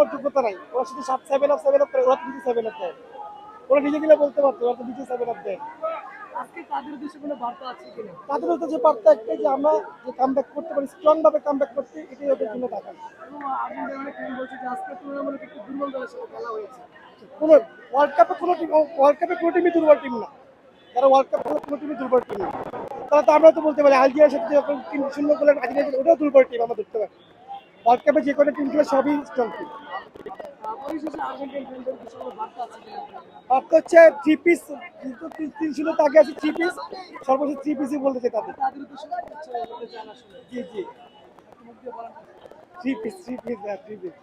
কোনো যোগ্যতা নাই, ওরা শুধু সেভেন আপ সেভেন আপ করে, ওরা তো নিজে সেভেন আপ দেয়। ওরা নিজে গেলে বলতে পারতো, ওরা তো নিজে সেভেন আপ দেয়। আজকে তাদের উদ্দেশ্যে কোনো বার্তা আছে কিনা? তাদের হচ্ছে যে বার্তা একটাই, যে আমরা যে কামব্যাক করতে পারি, স্ট্রং ভাবে কামব্যাক করতে, এটাই ওদের জন্য টাকা। এবং আর্জেন্টিনা অনেক টিম বলছে যে আজকে তুলনামূলক একটু দুর্বল দলের সাথে খেলা হয়েছে। কোনো ওয়ার্ল্ড কাপে কোনো টিমই দুর্বল টিম না। যারা ওয়ার্ল্ড কাপ খেলে কোনো টিমই দুর্বল টিম না। তাহলে তো আমরা তো বলতে পারি আলজেরিয়ার সাথে যখন 3-0 গোলের আর্জেন্টিনা, ওটাও দুর্বল টিম আমরা ধরতে পারি। ওয়ার্ল্ড কাপে যে কোনো টিম খেলে সবই স্ট্রং টিম। পরিশেষে আর্জেন্টিনা ফ্যানদের উদ্দেশ্যে কোনো বার্তা আছে কিনা? বার্তা হচ্ছে 3 পিস, যেহেতু 3-0 আগে আছে 3 পিস, সর্বোচ্চ 3 পিসই বলতে চাই তাদের। তাদের উদ্দেশ্যে কিছু বলতে চান আসলে? জি জি, মুখ দিয়ে বলেন। 3 পিস 3 পিস 3 পিস।